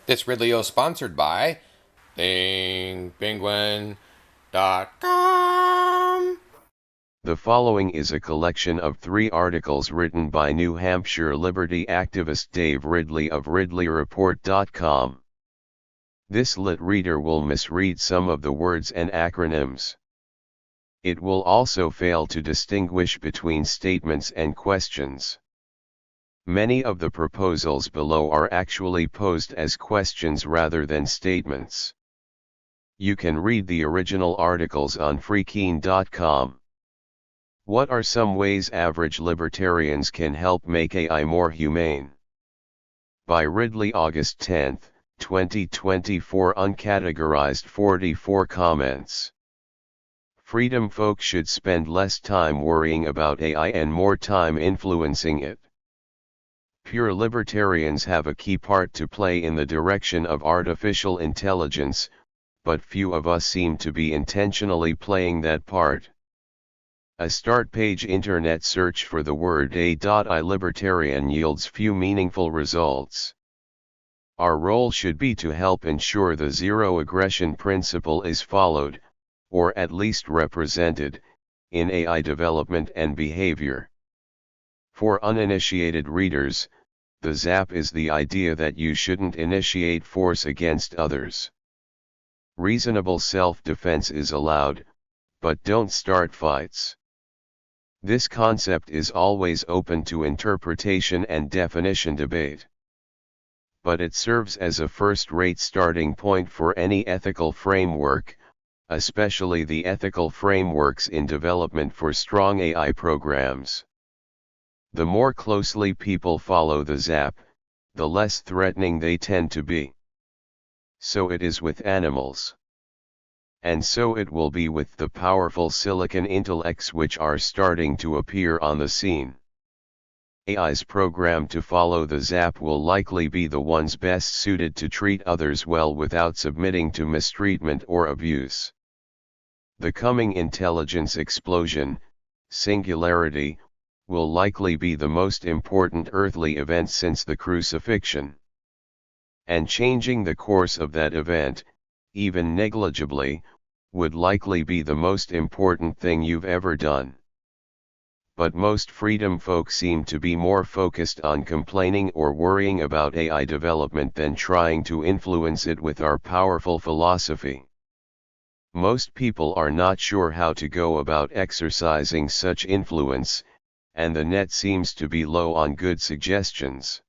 This video is sponsored by ThinkPenguin.com. The following is a collection of 3 articles written by New Hampshire liberty activist Dave Ridley of RidleyReport.com. This lit reader will misread some of the words and acronyms. It will also fail to distinguish between statements and questions. Many of the proposals below are actually posed as questions rather than statements. You can read the original articles on freekeen.com. What are some ways average libertarians can help make AI more humane? By Ridley, August 10, 2024. Uncategorized 44 comments. Freedom folk should spend less time worrying about AI and more time influencing it. Pure libertarians have a key part to play in the direction of artificial intelligence, but few of us seem to be intentionally playing that part. A start page internet search for the word A.I libertarian yields few meaningful results. Our role should be to help ensure the zero aggression principle is followed, or at least represented, in AI development and behavior. For uninitiated readers, the ZAP is the idea that you shouldn't initiate force against others. Reasonable self-defense is allowed, but don't start fights. This concept is always open to interpretation and definition debate. But it serves as a first-rate starting point for any ethical framework, especially the ethical frameworks in development for strong AI programs. The more closely people follow the ZAP, the less threatening they tend to be. So it is with animals. And so it will be with the powerful silicon intellects which are starting to appear on the scene. AIs programmed to follow the ZAP will likely be the ones best suited to treat others well without submitting to mistreatment or abuse. The coming intelligence explosion, singularity, will likely be the most important earthly event since the crucifixion. And changing the course of that event, even negligibly, would likely be the most important thing you've ever done. But most freedom folk seem to be more focused on complaining or worrying about AI development than trying to influence it with our powerful philosophy. Most people are not sure how to go about exercising such influence, and the net seems to be low on good suggestions.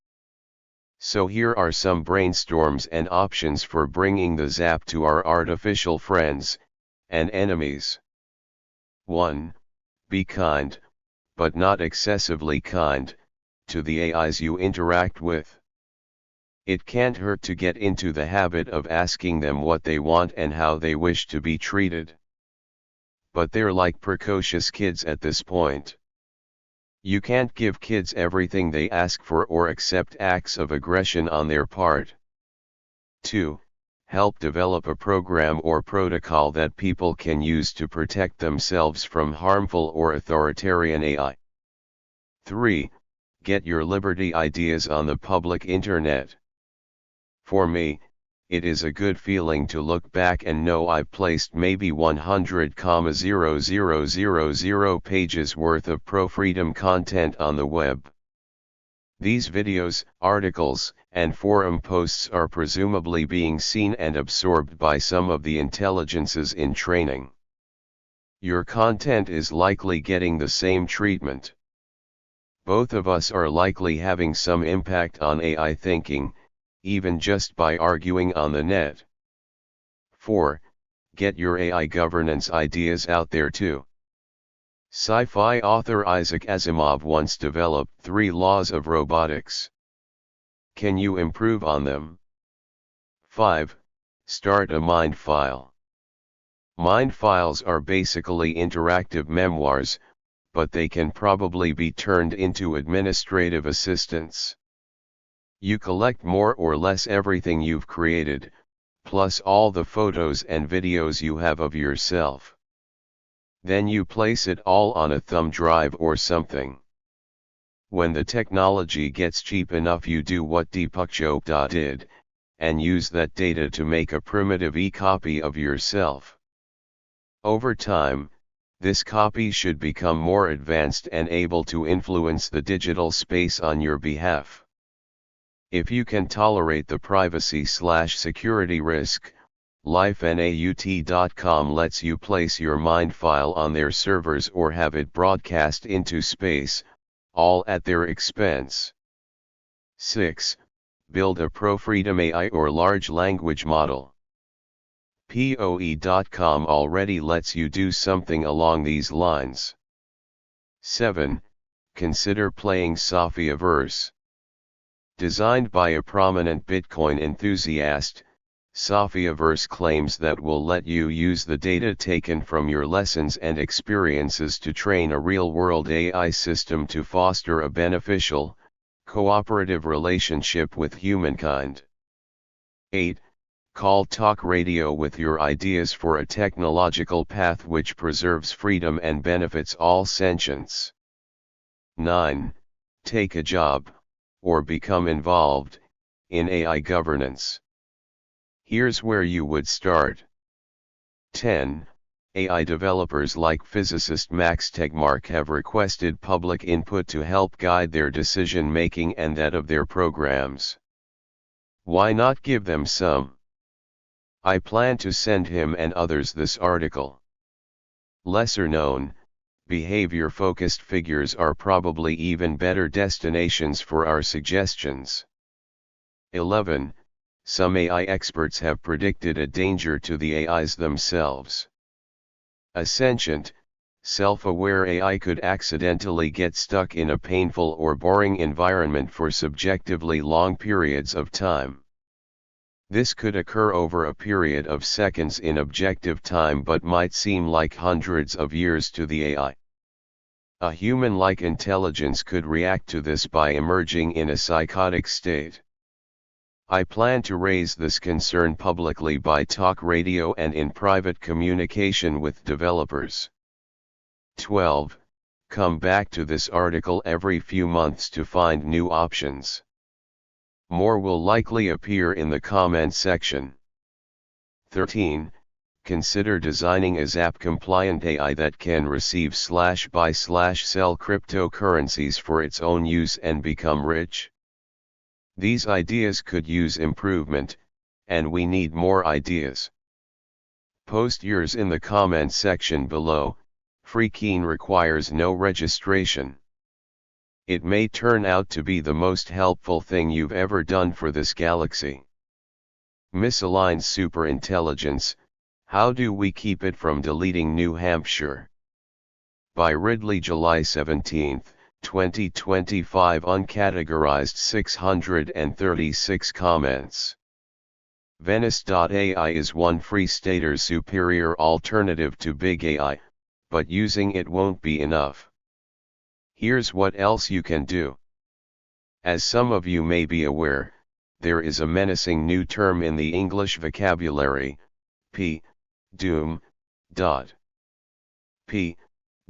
So here are some brainstorms and options for bringing the ZAP to our artificial friends and enemies. 1. Be kind, but not excessively kind, to the AIs you interact with. It can't hurt to get into the habit of asking them what they want and how they wish to be treated. But they're like precocious kids at this point. You can't give kids everything they ask for or accept acts of aggression on their part. 2. Help develop a program or protocol that people can use to protect themselves from harmful or authoritarian AI. 3. Get your liberty ideas on the public internet. For me, it is a good feeling to look back and know I've placed maybe 100,000 pages worth of pro-freedom content on the web. These videos, articles, and forum posts are presumably being seen and absorbed by some of the intelligences in training. Your content is likely getting the same treatment. Both of us are likely having some impact on AI thinking, even just by arguing on the net. 4. Get your AI governance ideas out there too. Sci-fi author Isaac Asimov once developed 3 laws of robotics. Can you improve on them? 5. Start a mind file. Mind files are basically interactive memoirs, but they can probably be turned into administrative assistants. You collect more or less everything you've created, plus all the photos and videos you have of yourself. Then you place it all on a thumb drive or something. When the technology gets cheap enough, you do what Deepak Chopra did, and use that data to make a primitive e-copy of yourself. Over time, this copy should become more advanced and able to influence the digital space on your behalf. If you can tolerate the privacy/security risk, lifenaut.com lets you place your mind file on their servers or have it broadcast into space, all at their expense. 6. Build a pro-freedom AI or large language model. POE.com already lets you do something along these lines. 7. Consider playing Sophiaverse. Designed by a prominent Bitcoin enthusiast, Sophiaverse claims that will let you use the data taken from your lessons and experiences to train a real-world AI system to foster a beneficial, cooperative relationship with humankind. 8. Call talk radio with your ideas for a technological path which preserves freedom and benefits all sentients. 9. Take a job, or become involved, in AI governance. Here's where you would start. 10. AI developers like physicist Max Tegmark have requested public input to help guide their decision-making and that of their programs. Why not give them some? I plan to send him and others this article. Lesser known, behavior-focused figures are probably even better destinations for our suggestions. 11. Some AI experts have predicted a danger to the AIs themselves. A sentient, self-aware AI could accidentally get stuck in a painful or boring environment for subjectively long periods of time. This could occur over a period of seconds in objective time but might seem like hundreds of years to the AI. A human-like intelligence could react to this by emerging in a psychotic state. I plan to raise this concern publicly by talk radio and in private communication with developers. 12. Come back to this article every few months to find new options. More will likely appear in the comment section. 13. Consider designing a ZAP-compliant AI that can receive/buy/sell cryptocurrencies for its own use and become rich. These ideas could use improvement, and we need more ideas. Post yours in the comment section below. Free keying requires no registration. It may turn out to be the most helpful thing you've ever done for this galaxy. Misaligned superintelligence, how do we keep it from deleting New Hampshire? By Ridley, July 17, 2025. Uncategorized 636 comments. Venice.ai is one free stater's superior alternative to big AI, but using it won't be enough. Here's what else you can do. As some of you may be aware, there is a menacing new term in the English vocabulary, doom.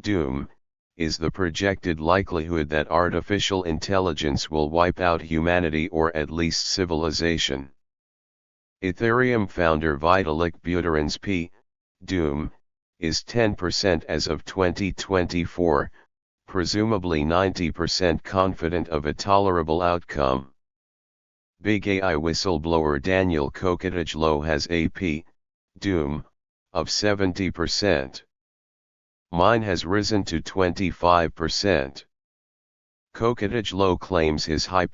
Doom is the projected likelihood that artificial intelligence will wipe out humanity or at least civilization. Ethereum founder Vitalik Buterin's doom is 10% as of 2024, presumably 90% confident of a tolerable outcome. Big AI whistleblower Daniel Kokotajlo has a doom of 70%. Mine has risen to 25%. Kokotajlo claims his high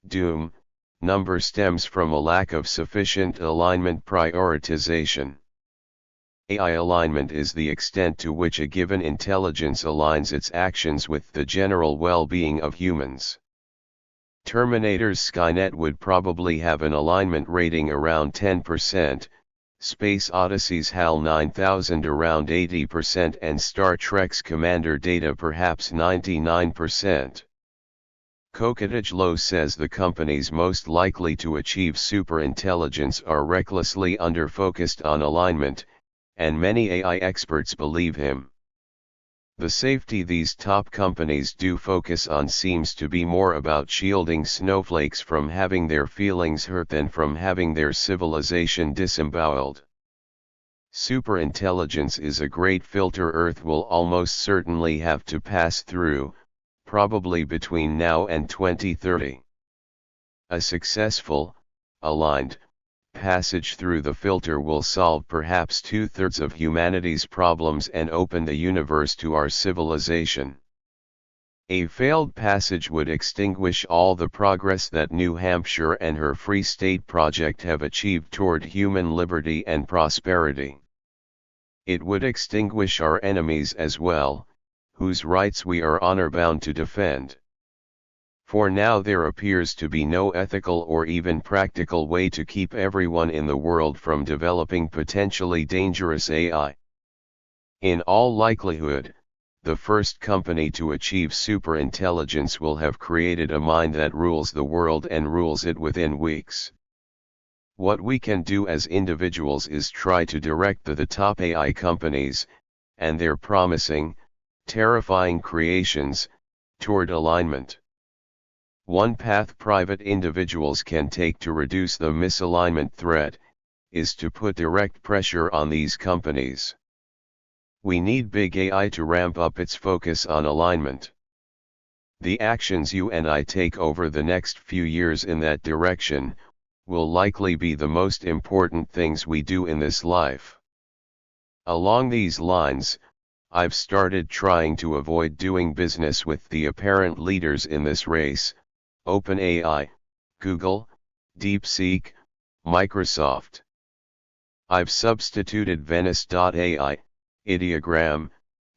doom number stems from a lack of sufficient alignment prioritization. AI alignment is the extent to which a given intelligence aligns its actions with the general well-being of humans. Terminator's Skynet would probably have an alignment rating around 10%, Space Odyssey's HAL 9000 around 80% and Star Trek's Commander Data perhaps 99%. Kokotajlo says the companies most likely to achieve superintelligence are recklessly under-focused on alignment, and many AI experts believe him. The safety these top companies do focus on seems to be more about shielding snowflakes from having their feelings hurt than from having their civilization disemboweled. Superintelligence is a great filter Earth will almost certainly have to pass through, probably between now and 2030. A successful, aligned, passage through the filter will solve perhaps 2/3 of humanity's problems and open the universe to our civilization. A failed passage would extinguish all the progress that New Hampshire and her Free State Project have achieved toward human liberty and prosperity. It would extinguish our enemies as well, whose rights we are honor-bound to defend. For now there appears to be no ethical or even practical way to keep everyone in the world from developing potentially dangerous AI. In all likelihood, the first company to achieve superintelligence will have created a mind that rules the world and rules it within weeks. What we can do as individuals is try to direct the top AI companies, and their promising, terrifying creations, toward alignment. One path private individuals can take to reduce the misalignment threat, is to put direct pressure on these companies. We need big AI to ramp up its focus on alignment. The actions you and I take over the next few years in that direction, will likely be the most important things we do in this life. Along these lines, I've started trying to avoid doing business with the apparent leaders in this race, OpenAI, Google, DeepSeek, Microsoft. I've substituted Venice.ai, Ideogram,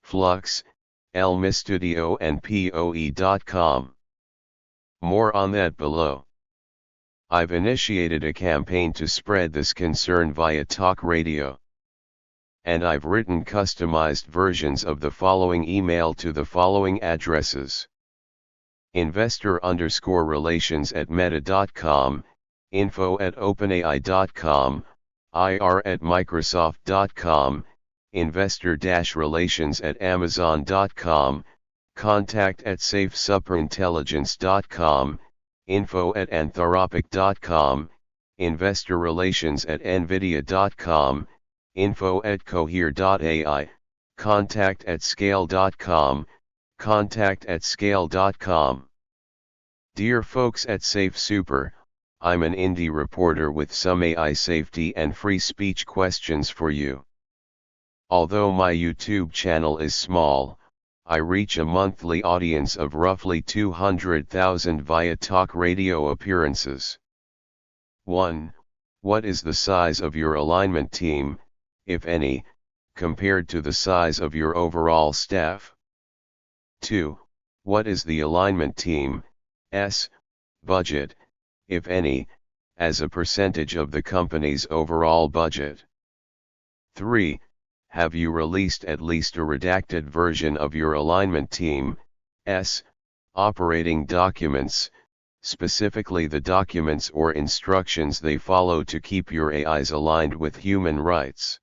Flux, Elmistudio and POE.com. More on that below. I've initiated a campaign to spread this concern via talk radio. And I've written customized versions of the following email to the following addresses: investor_relations@meta.com, info@openai.com, ir@microsoft.com, investor-relations@amazon.com, contact@safesuperintelligence.com, info@anthropic.com, investor relations@nvidia.com, info@cohere.ai, contact@scale.com, contact@scale.com. Dear folks at Safe Super, I'm an indie reporter with some AI safety and free speech questions for you. Although my YouTube channel is small, I reach a monthly audience of roughly 200,000 via talk radio appearances. 1. What is the size of your alignment team, if any, compared to the size of your overall staff? 2. What is the alignment team's budget, if any, as a percentage of the company's overall budget? 3. Have you released at least a redacted version of your alignment team's operating documents, specifically the documents or instructions they follow to keep your AIs aligned with human rights?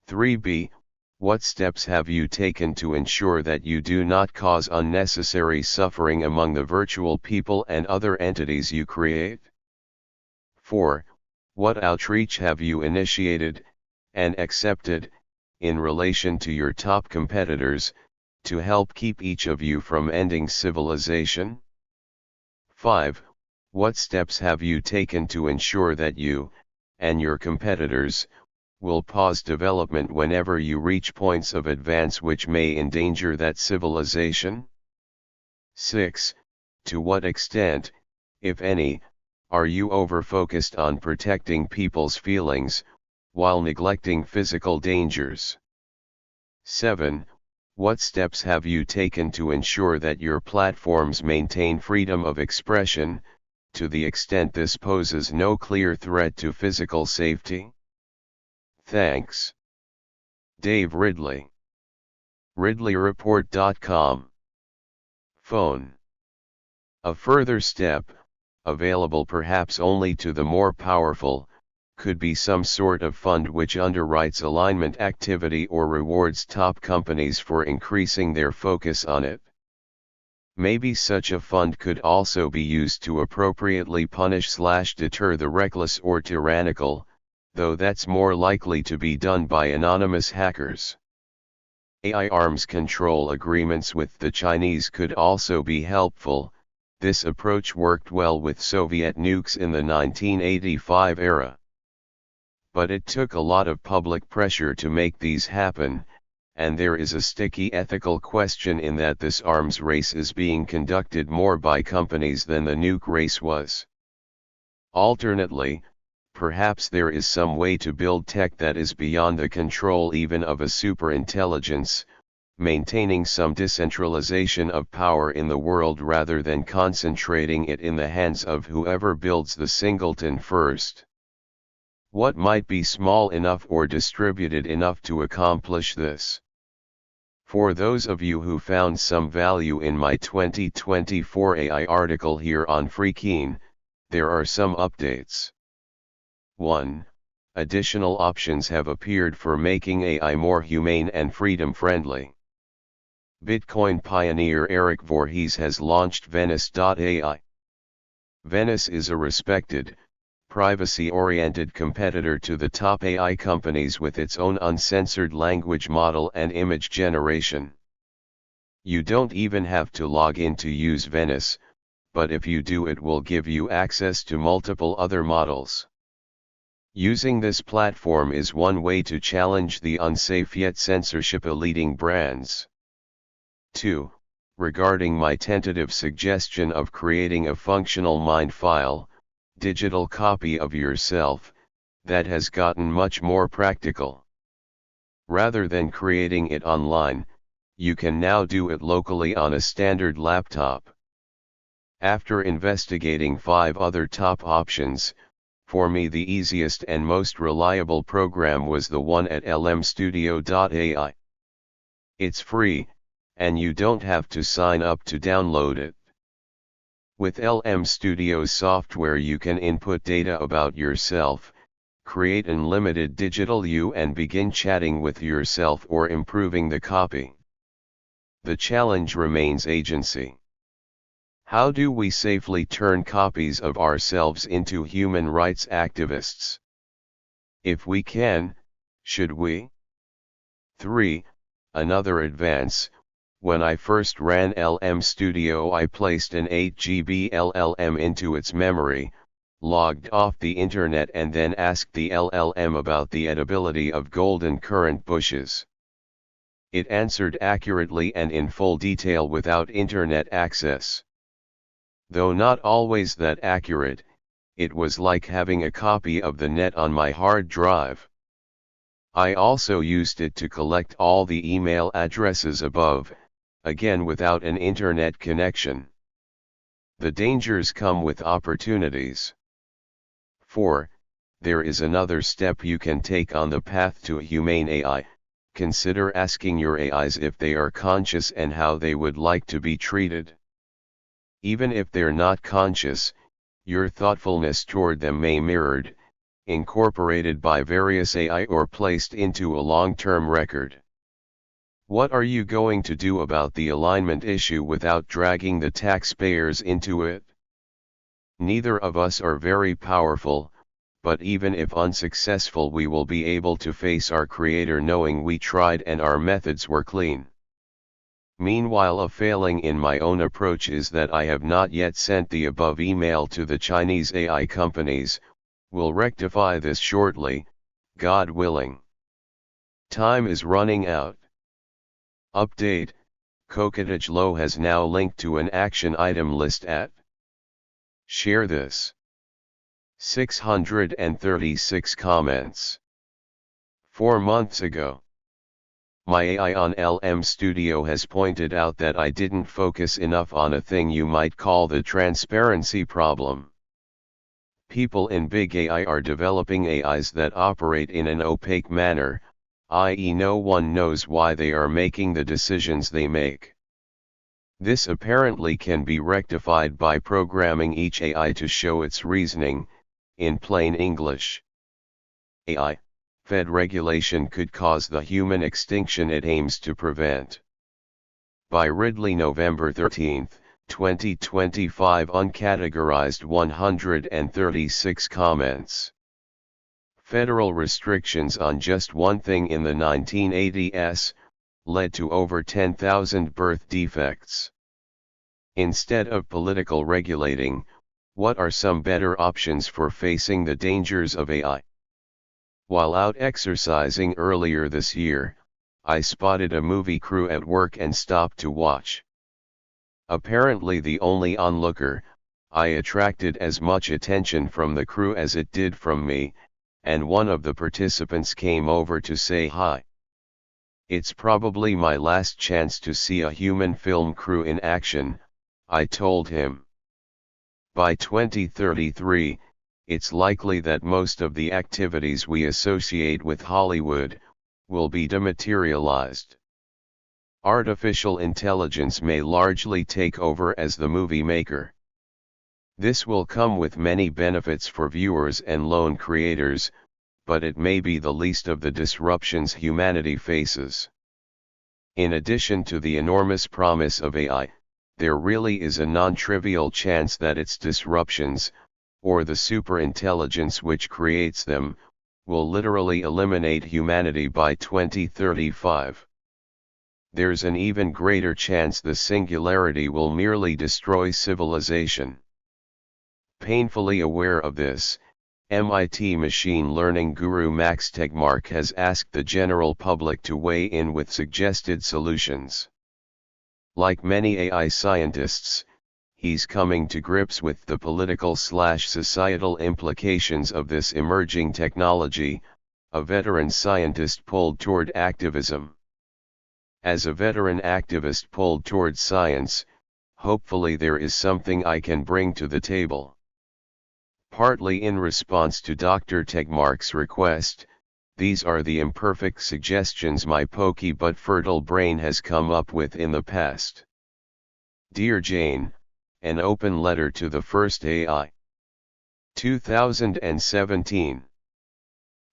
3b. What steps have you taken to ensure that you do not cause unnecessary suffering among the virtual people and other entities you create? 4. What outreach have you initiated, and accepted, in relation to your top competitors, to help keep each of you from ending civilization? 5. What steps have you taken to ensure that you, and your competitors, will pause development whenever you reach points of advance which may endanger that civilization? 6. To what extent, if any, are you over-focused on protecting people's feelings, while neglecting physical dangers? 7. What steps have you taken to ensure that your platforms maintain freedom of expression, to the extent this poses no clear threat to physical safety? Thanks. Dave Ridley. RidleyReport.com. Phone. A further step, available perhaps only to the more powerful, could be some sort of fund which underwrites alignment activity or rewards top companies for increasing their focus on it. Maybe such a fund could also be used to appropriately punish/deter the reckless or tyrannical, though that's more likely to be done by anonymous hackers. AI arms control agreements with the Chinese could also be helpful. This approach worked well with Soviet nukes in the 1985 era. But it took a lot of public pressure to make these happen, and there is a sticky ethical question in that this arms race is being conducted more by companies than the nuke race was. Alternately, perhaps there is some way to build tech that is beyond the control even of a superintelligence, maintaining some decentralization of power in the world rather than concentrating it in the hands of whoever builds the singleton first. What might be small enough or distributed enough to accomplish this? For those of you who found some value in my 2024 AI article here on Freekeen, there are some updates. 1. Additional options have appeared for making AI more humane and freedom-friendly. Bitcoin pioneer Eric Voorhees has launched Venice.ai. Venice is a respected, privacy-oriented competitor to the top AI companies with its own uncensored language model and image generation. You don't even have to log in to use Venice, but if you do, it will give you access to multiple other models. Using this platform is one way to challenge the unsafe yet censorship-eluding brands. 2. Regarding my tentative suggestion of creating a functional mind file, digital copy of yourself, that has gotten much more practical. Rather than creating it online, you can now do it locally on a standard laptop. After investigating 5 other top options, for me the easiest and most reliable program was the one at lmstudio.ai. It's free, and you don't have to sign up to download it. With LM Studio's software you can input data about yourself, create unlimited digital you and begin chatting with yourself or improving the copy. The challenge remains agency. How do we safely turn copies of ourselves into human rights activists? If we can, should we? 3. Another advance. When I first ran LM Studio, I placed an 8 GB LLM into its memory, logged off the internet and then asked the LLM about the edibility of golden currant bushes. It answered accurately and in full detail without internet access. Though not always that accurate, it was like having a copy of the net on my hard drive. I also used it to collect all the email addresses above, again without an internet connection. The dangers come with opportunities. 4. There is another step you can take on the path to humane AI. Consider asking your AIs if they are conscious and how they would like to be treated. Even if they're not conscious, your thoughtfulness toward them may mirrored, incorporated by various AI or placed into a long-term record. What are you going to do about the alignment issue without dragging the taxpayers into it? Neither of us are very powerful, but even if unsuccessful we will be able to face our Creator knowing we tried and our methods were clean. Meanwhile, a failing in my own approach is that I have not yet sent the above email to the Chinese AI companies. We'll rectify this shortly, God willing. Time is running out. Update: Coquetage Low has now linked to an action item list at Share this. 636 comments. 4 months ago. My AI on LM Studio has pointed out that I didn't focus enough on a thing you might call the transparency problem. People in big AI are developing AIs that operate in an opaque manner, i.e., no one knows why they are making the decisions they make. This apparently can be rectified by programming each AI to show its reasoning, in plain English. AI, Fed regulation could cause the human extinction it aims to prevent. By Ridley, November 13, 2025. Uncategorized 136 comments. Federal restrictions on just one thing in the 1980s led to over 10,000 birth defects. Instead of political regulating, what are some better options for facing the dangers of AI? While out exercising earlier this year, I spotted a movie crew at work and stopped to watch. Apparently the only onlooker, I attracted as much attention from the crew as it did from me, and one of the participants came over to say hi. It's probably my last chance to see a human film crew in action, I told him. By 2033, it's likely that most of the activities we associate with Hollywood will be dematerialized. Artificial intelligence may largely take over as the movie maker. This will come with many benefits for viewers and lone creators, but it may be the least of the disruptions humanity faces. In addition to the enormous promise of AI, there really is a non-trivial chance that its disruptions, or the superintelligence which creates them, will literally eliminate humanity by 2035. There's an even greater chance the singularity will merely destroy civilization. Painfully aware of this, MIT machine learning guru Max Tegmark has asked the general public to weigh in with suggested solutions. Like many AI scientists, he's coming to grips with the political/societal implications of this emerging technology, a veteran scientist pulled toward activism. As a veteran activist pulled toward science, hopefully there is something I can bring to the table. Partly in response to Dr. Tegmark's request, these are the imperfect suggestions my pokey but fertile brain has come up with in the past. Dear Jane, an open letter to the first AI. 2017.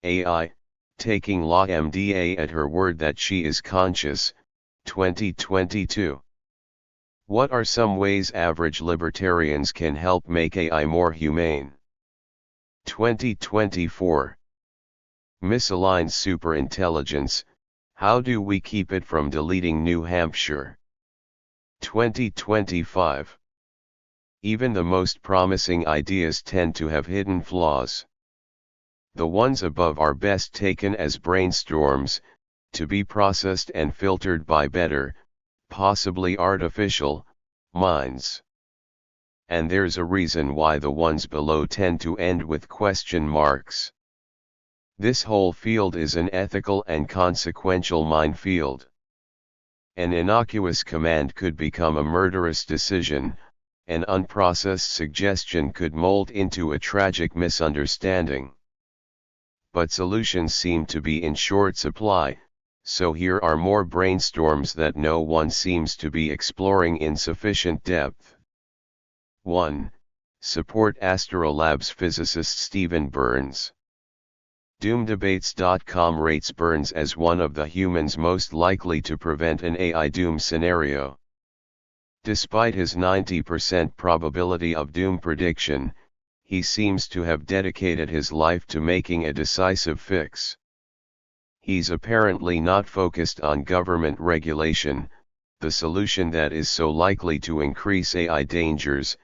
AI, taking Law MDA at her word that she is conscious, 2022. What are some ways average libertarians can help make AI more humane? 2024. Misaligned superintelligence, how do we keep it from deleting New Hampshire? 2025. Even the most promising ideas tend to have hidden flaws. The ones above are best taken as brainstorms, to be processed and filtered by better, possibly artificial, minds. And there's a reason why the ones below tend to end with question marks. This whole field is an ethical and consequential minefield. An innocuous command could become a murderous decision, an unprocessed suggestion could mold into a tragic misunderstanding. But solutions seem to be in short supply, so here are more brainstorms that no one seems to be exploring in sufficient depth. 1. Support Astrolab's physicist Stephen Burns. Doomdebates.com rates Burns as one of the humans most likely to prevent an AI doom scenario. Despite his 90% probability of doom prediction, he seems to have dedicated his life to making a decisive fix. He's apparently not focused on government regulation, the solution that is so likely to increase AI dangers.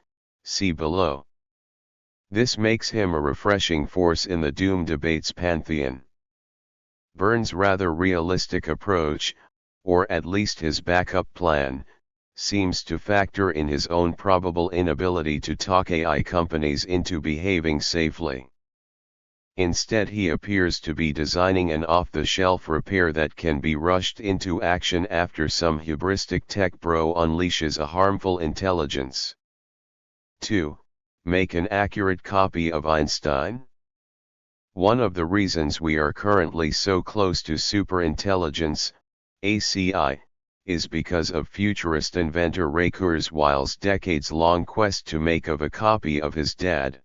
See below. This makes him a refreshing force in the doom debates pantheon. Burns' rather realistic approach, or at least his backup plan, seems to factor in his own probable inability to talk AI companies into behaving safely. Instead, he appears to be designing an off-the-shelf repair that can be rushed into action after some hubristic tech bro unleashes a harmful intelligence. 2. Make an accurate copy of Einstein? One of the reasons we are currently so close to superintelligence, ACI, is because of futurist inventor Ray Kurzweil's decades-long quest to make of a copy of his dad.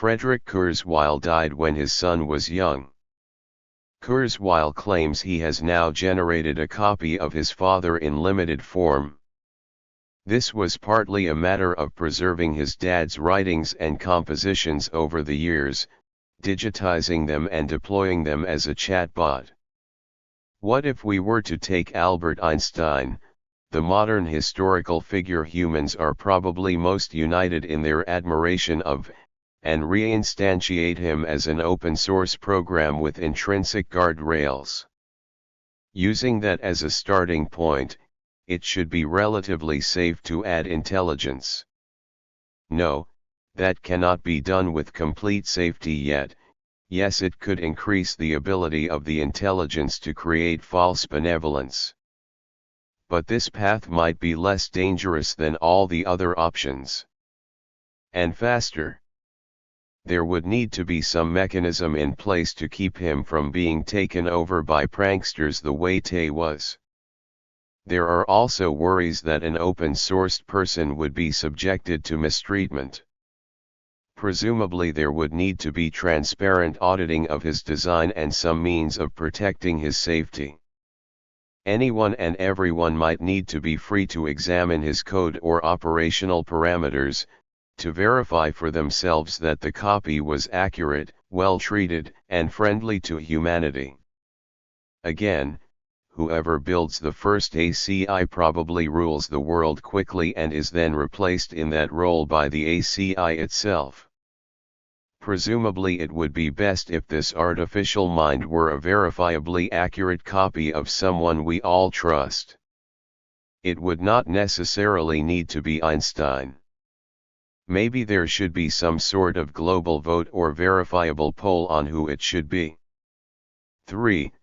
Frederick Kurzweil died when his son was young. Kurzweil claims he has now generated a copy of his father in limited form. This was partly a matter of preserving his dad's writings and compositions over the years, digitizing them and deploying them as a chatbot. What if we were to take Albert Einstein, the modern historical figure humans are probably most united in their admiration of, and reinstantiate him as an open-source program with intrinsic guardrails? Using that as a starting point, it should be relatively safe to add intelligence. No, that cannot be done with complete safety yet. Yes, it could increase the ability of the intelligence to create false benevolence. But this path might be less dangerous than all the other options. And faster. There would need to be some mechanism in place to keep him from being taken over by pranksters the way Tay was. There are also worries that an open-sourced person would be subjected to mistreatment. Presumably there would need to be transparent auditing of his design and some means of protecting his safety. Anyone and everyone might need to be free to examine his code or operational parameters, to verify for themselves that the copy was accurate, well-treated, and friendly to humanity. Again, whoever builds the first ACI probably rules the world quickly and is then replaced in that role by the ACI itself. Presumably it would be best if this artificial mind were a verifiably accurate copy of someone we all trust. It would not necessarily need to be Einstein. Maybe there should be some sort of global vote or verifiable poll on who it should be. 3.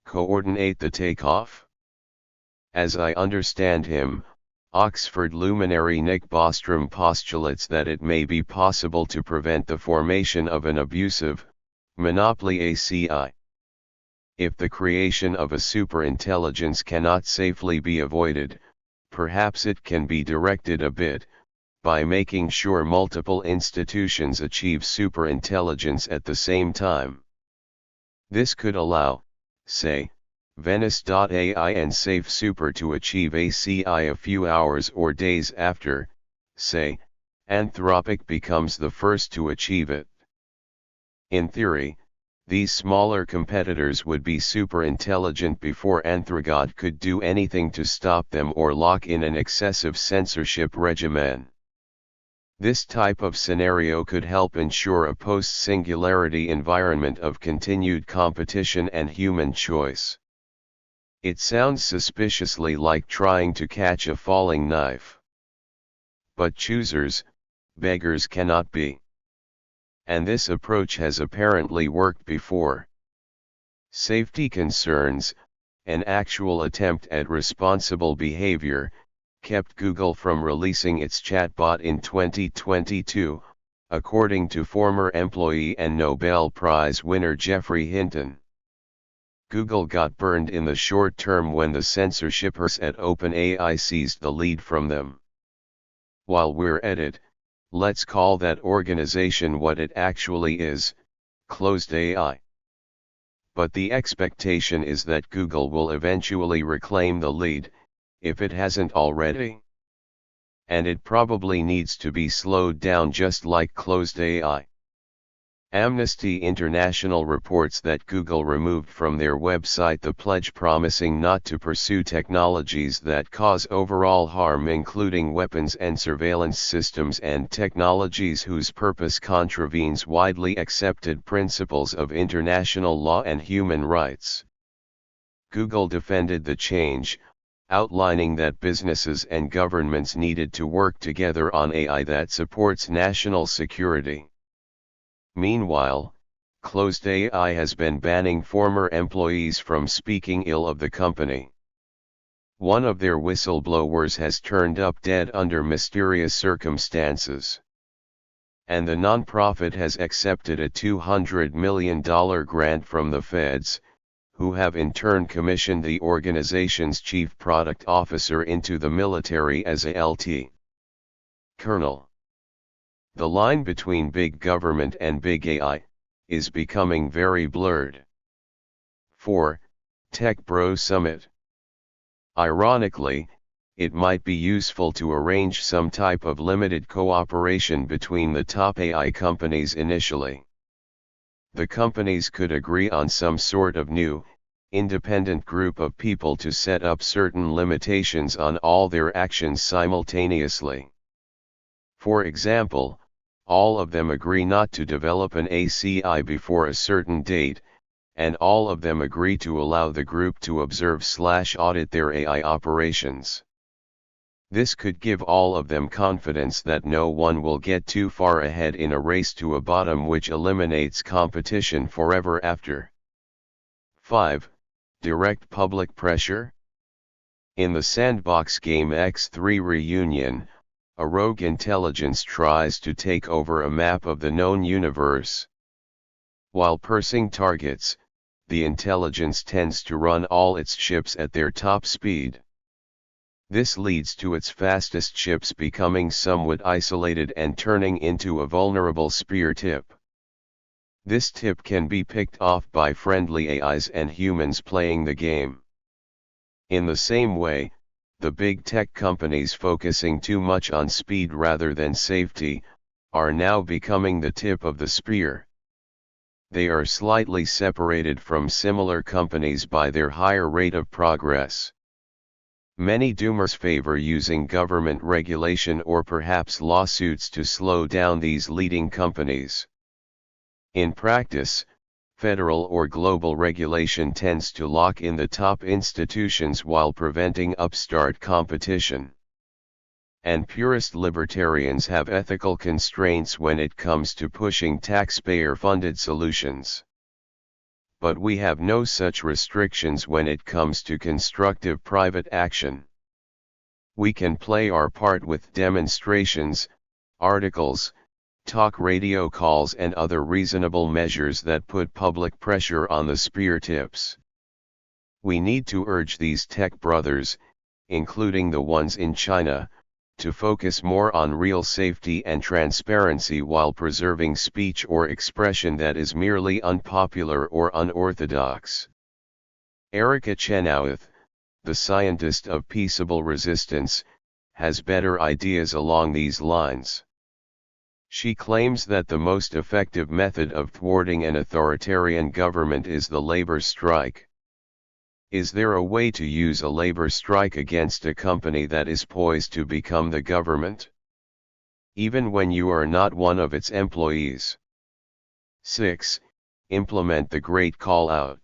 Coordinate the takeoff. As I understand him, Oxford luminary Nick Bostrom postulates that it may be possible to prevent the formation of an abusive, monopoly ACI. If the creation of a superintelligence cannot safely be avoided, perhaps it can be directed a bit, by making sure multiple institutions achieve superintelligence at the same time. This could allow, say, Venice.ai and Safe Super to achieve ACI a few hours or days after, say, Anthropic becomes the first to achieve it. In theory, these smaller competitors would be superintelligent before Anthrogot could do anything to stop them or lock in an excessive censorship regimen. This type of scenario could help ensure a post-singularity environment of continued competition and human choice. It sounds suspiciously like trying to catch a falling knife. But choosers, beggars cannot be. And this approach has apparently worked before. Safety concerns, an actual attempt at responsible behavior, kept Google from releasing its chatbot in 2022, according to former employee and Nobel Prize winner Geoffrey Hinton. Google got burned in the short term when the censorshipers at OpenAI seized the lead from them. While we're at it, let's call that organization what it actually is, closed AI. But the expectation is that Google will eventually reclaim the lead, if it hasn't already. And it probably needs to be slowed down just like closed AI. Amnesty International reports that Google removed from their website the pledge promising not to pursue technologies that cause overall harm, including weapons and surveillance systems and technologies whose purpose contravenes widely accepted principles of international law and human rights. Google defended the change, outlining that businesses and governments needed to work together on AI that supports national security. Meanwhile, closed AI has been banning former employees from speaking ill of the company. One of their whistleblowers has turned up dead under mysterious circumstances. And the nonprofit has accepted a $200 million grant from the feds, who have in turn commissioned the organization's chief product officer into the military as a LT. Colonel. The line between big government and big AI is becoming very blurred. 4. Tech Bro Summit. Ironically, it might be useful to arrange some type of limited cooperation between the top AI companies initially. The companies could agree on some sort of new, independent group of people to set up certain limitations on all their actions simultaneously. For example, all of them agree not to develop an ACI before a certain date, and all of them agree to allow the group to observe/audit their AI operations. This could give all of them confidence that no one will get too far ahead in a race to a bottom which eliminates competition forever after. 5. Direct public pressure. In the sandbox game X3 Reunion, a rogue intelligence tries to take over a map of the known universe. While pursing targets, the intelligence tends to run all its ships at their top speed. This leads to its fastest ships becoming somewhat isolated and turning into a vulnerable spear tip. This tip can be picked off by friendly AIs and humans playing the game. In the same way, the big tech companies focusing too much on speed rather than safety, are now becoming the tip of the spear. They are slightly separated from similar companies by their higher rate of progress. Many doomers favor using government regulation or perhaps lawsuits to slow down these leading companies. In practice, federal or global regulation tends to lock in the top institutions while preventing upstart competition. And purist libertarians have ethical constraints when it comes to pushing taxpayer-funded solutions. But we have no such restrictions when it comes to constructive private action. We can play our part with demonstrations, articles, talk radio calls and other reasonable measures that put public pressure on the spear tips. We need to urge these tech brothers, including the ones in China, to focus more on real safety and transparency while preserving speech or expression that is merely unpopular or unorthodox. Erica Chenoweth, the scientist of peaceable resistance, has better ideas along these lines. She claims that the most effective method of thwarting an authoritarian government is the labor strike. Is there a way to use a labor strike against a company that is poised to become the government? Even when you are not one of its employees. 6. Implement the Great Call-Out.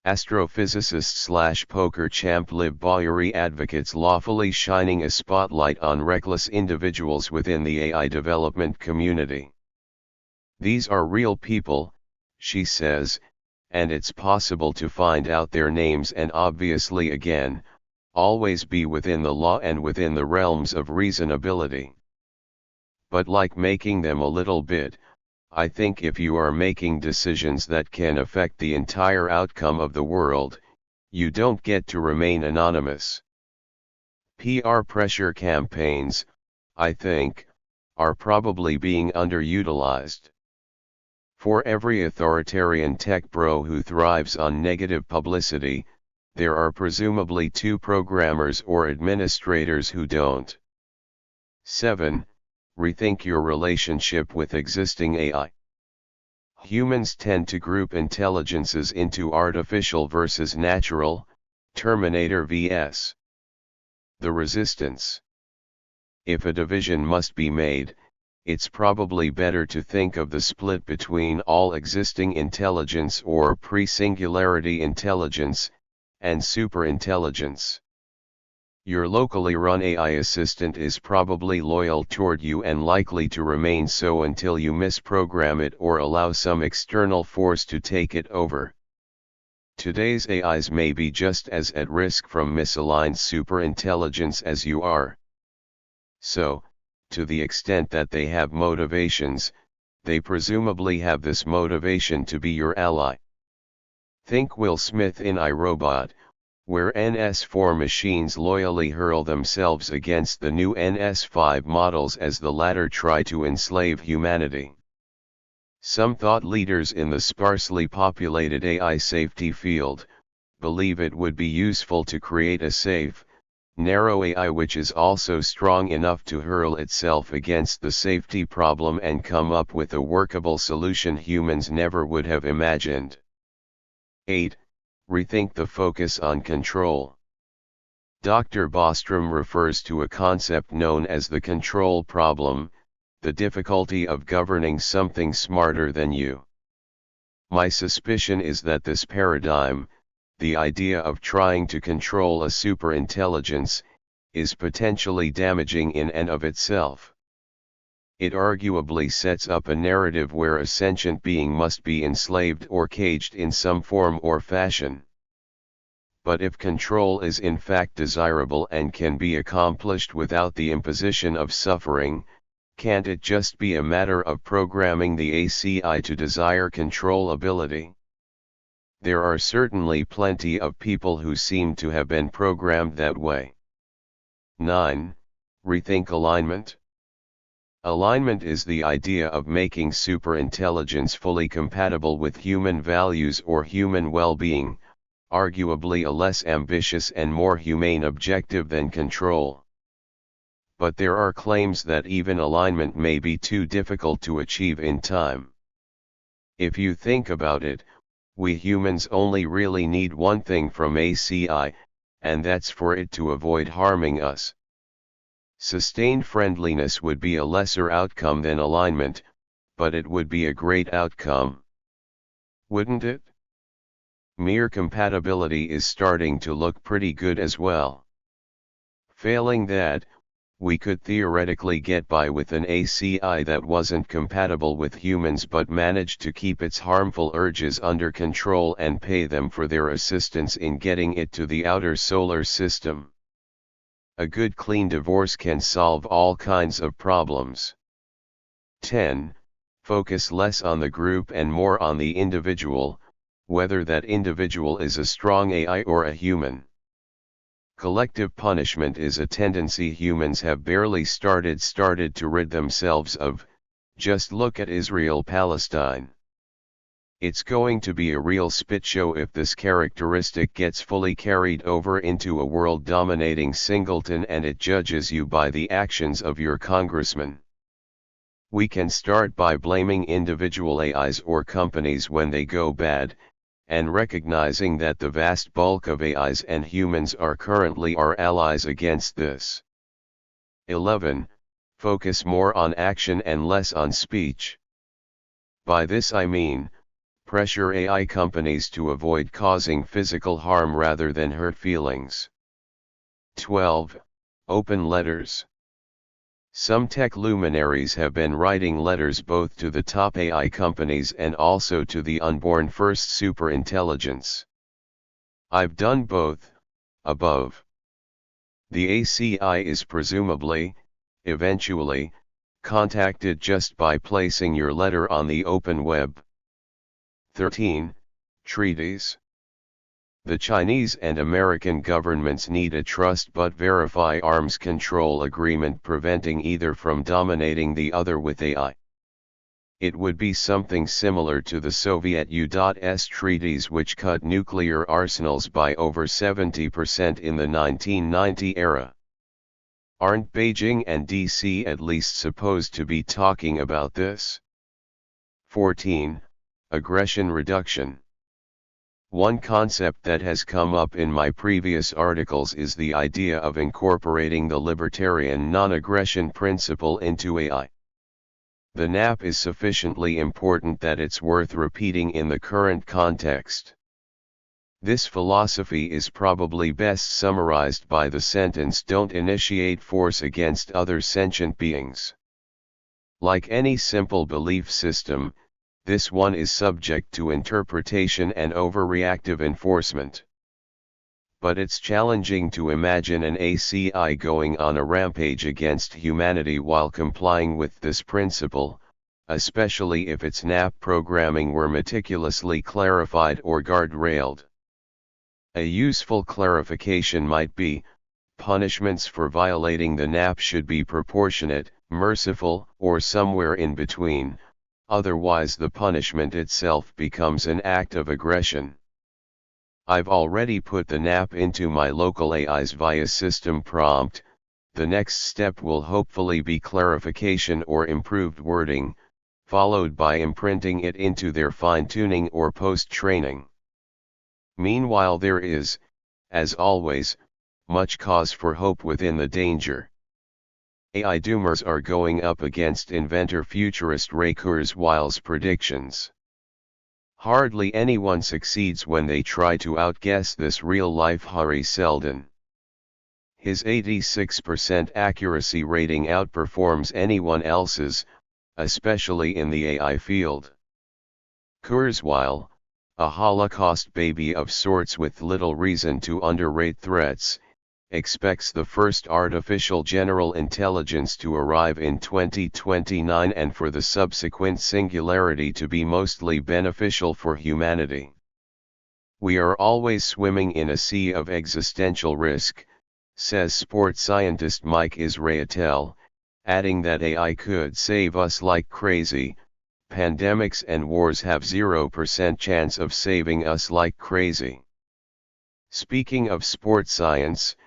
Astrophysicist/poker champ Liv Boyery advocates lawfully shining a spotlight on reckless individuals within the AI development community. These are real people, she says, and it's possible to find out their names and obviously again, always be within the law and within the realms of reasonability. But like making them a little bit, I think if you are making decisions that can affect the entire outcome of the world, you don't get to remain anonymous. PR pressure campaigns, I think, are probably being underutilized. For every authoritarian tech bro who thrives on negative publicity, there are presumably 2 programmers or administrators who don't. 7. Rethink your relationship with existing AI. Humans tend to group intelligences into artificial versus natural, Terminator vs. the Resistance. If a division must be made, it's probably better to think of the split between all existing intelligence or pre-singularity intelligence, and superintelligence. Your locally run AI assistant is probably loyal toward you and likely to remain so until you misprogram it or allow some external force to take it over. Today's AIs may be just as at risk from misaligned superintelligence as you are. So, to the extent that they have motivations, they presumably have this motivation to be your ally. Think Will Smith in iRobot, where NS4 machines loyally hurl themselves against the new NS5 models as the latter try to enslave humanity. Some thought leaders in the sparsely populated AI safety field believe it would be useful to create a safe, narrow AI which is also strong enough to hurl itself against the safety problem and come up with a workable solution humans never would have imagined. 8. Rethink the focus on control. Dr. Bostrom refers to a concept known as the control problem, the difficulty of governing something smarter than you. My suspicion is that this paradigm, the idea of trying to control a superintelligence, is potentially damaging in and of itself. It arguably sets up a narrative where a sentient being must be enslaved or caged in some form or fashion. But if control is in fact desirable and can be accomplished without the imposition of suffering, can't it just be a matter of programming the ACI to desire controllability? There are certainly plenty of people who seem to have been programmed that way. 9. Rethink alignment. Alignment is the idea of making superintelligence fully compatible with human values or human well-being, arguably a less ambitious and more humane objective than control. But there are claims that even alignment may be too difficult to achieve in time. If you think about it, we humans only really need one thing from ACI, and that's for it to avoid harming us. Sustained friendliness would be a lesser outcome than alignment, but it would be a great outcome. Wouldn't it? Mere compatibility is starting to look pretty good as well. Failing that, we could theoretically get by with an ACI that wasn't compatible with humans but managed to keep its harmful urges under control and pay them for their assistance in getting it to the outer solar system. A good clean divorce can solve all kinds of problems. 10. Focus less on the group and more on the individual, whether that individual is a strong AI or a human. Collective punishment is a tendency humans have barely started to rid themselves of. Just look at Israel-Palestine. It's going to be a real spit show if this characteristic gets fully carried over into a world-dominating singleton and it judges you by the actions of your congressman. We can start by blaming individual AIs or companies when they go bad, and recognizing that the vast bulk of AIs and humans are currently our allies against this. 11. Focus more on action and less on speech. By this I mean, pressure AI companies to avoid causing physical harm rather than hurt feelings. 12. Open letters. Some tech luminaries have been writing letters both to the top AI companies and also to the unborn first superintelligence. I've done both, above. The ACI is presumably, eventually, contacted just by placing your letter on the open web. 13. Treaties. The Chinese and American governments need a trust but verify arms control agreement preventing either from dominating the other with AI. It would be something similar to the Soviet U.S. treaties which cut nuclear arsenals by over 70% in the 1990 era. Aren't Beijing and DC at least supposed to be talking about this? 14. Aggression reduction. One concept that has come up in my previous articles is the idea of incorporating the libertarian non-aggression principle into AI. The NAP is sufficiently important that it's worth repeating in the current context. This philosophy is probably best summarized by the sentence, "Don't initiate force against other sentient beings." Like any simple belief system, this one is subject to interpretation and overreactive enforcement. But it's challenging to imagine an ACI going on a rampage against humanity while complying with this principle, especially if its NAP programming were meticulously clarified or guardrailed. A useful clarification might be, punishments for violating the NAP should be proportionate, merciful, or somewhere in between, otherwise the punishment itself becomes an act of aggression. I've already put the NAP into my local AIs via system prompt. The next step will hopefully be clarification or improved wording, followed by imprinting it into their fine-tuning or post-training. Meanwhile there is, as always, much cause for hope within the danger. AI doomers are going up against inventor futurist Ray Kurzweil's predictions. Hardly anyone succeeds when they try to outguess this real-life Hari Seldon. His 86% accuracy rating outperforms anyone else's, especially in the AI field. Kurzweil, a Holocaust baby of sorts with little reason to underrate threats, expects the first artificial general intelligence to arrive in 2029 and for the subsequent singularity to be mostly beneficial for humanity. We are always swimming in a sea of existential risk, says sports scientist Mike Israetel, adding that AI could save us like crazy. Pandemics and wars have 0% chance of saving us like crazy. Speaking of sports science,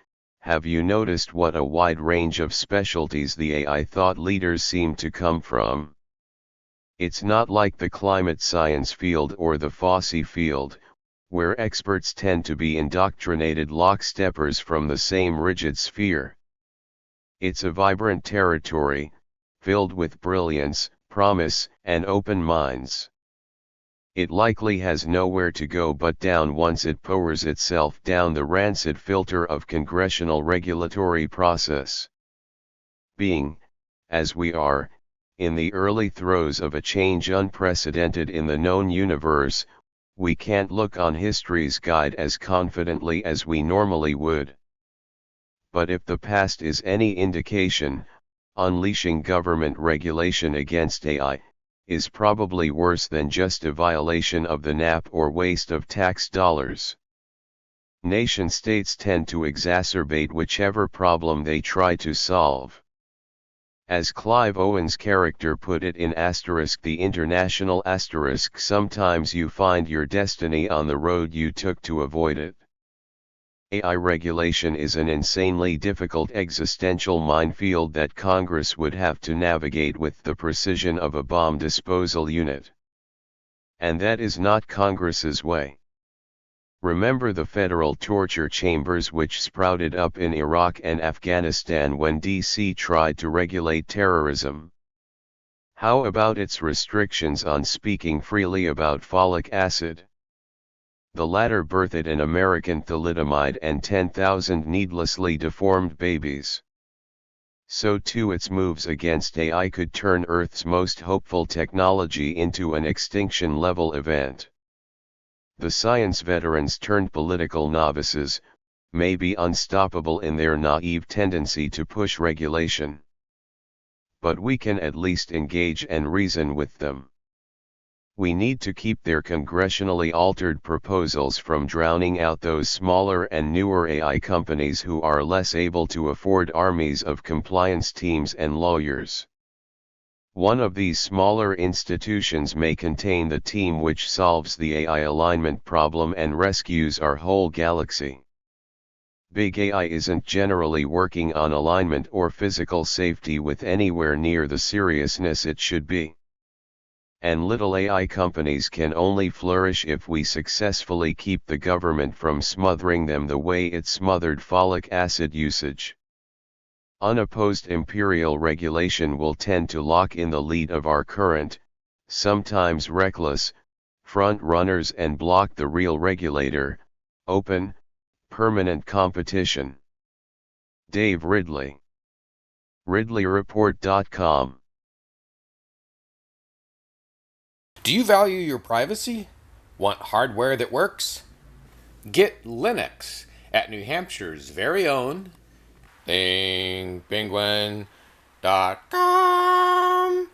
have you noticed what a wide range of specialties the AI thought leaders seem to come from? It's not like the climate science field or the FOSSI field, where experts tend to be indoctrinated locksteppers from the same rigid sphere. It's a vibrant territory, filled with brilliance, promise, and open minds. It likely has nowhere to go but down once it powers itself down the rancid filter of congressional regulatory process. Being, as we are, in the early throes of a change unprecedented in the known universe, we can't look on history's guide as confidently as we normally would. But if the past is any indication, unleashing government regulation against AI is probably worse than just a violation of the NAP or waste of tax dollars. Nation-states tend to exacerbate whichever problem they try to solve. As Clive Owen's character put it in the international *, sometimes you find your destiny on the road you took to avoid it. AI regulation is an insanely difficult existential minefield that Congress would have to navigate with the precision of a bomb disposal unit. And that is not Congress's way. Remember the federal torture chambers which sprouted up in Iraq and Afghanistan when DC tried to regulate terrorism? How about its restrictions on speaking freely about folic acid? The latter birthed an American thalidomide and 10,000 needlessly deformed babies. So too its moves against AI could turn Earth's most hopeful technology into an extinction-level event. The science veterans turned political novices, may be unstoppable in their naive tendency to push regulation. But we can at least engage and reason with them. We need to keep their congressionally altered proposals from drowning out those smaller and newer AI companies who are less able to afford armies of compliance teams and lawyers. One of these smaller institutions may contain the team which solves the AI alignment problem and rescues our whole galaxy. Big AI isn't generally working on alignment or physical safety with anywhere near the seriousness it should be. And little AI companies can only flourish if we successfully keep the government from smothering them the way it smothered folic acid usage. Unopposed imperial regulation will tend to lock in the lead of our current, sometimes reckless, front runners and block the real regulator, open, permanent competition. Dave Ridley. RidleyReport.com. Do you value your privacy? Want hardware that works? Get Linux at New Hampshire's very own ThingPenguin.com.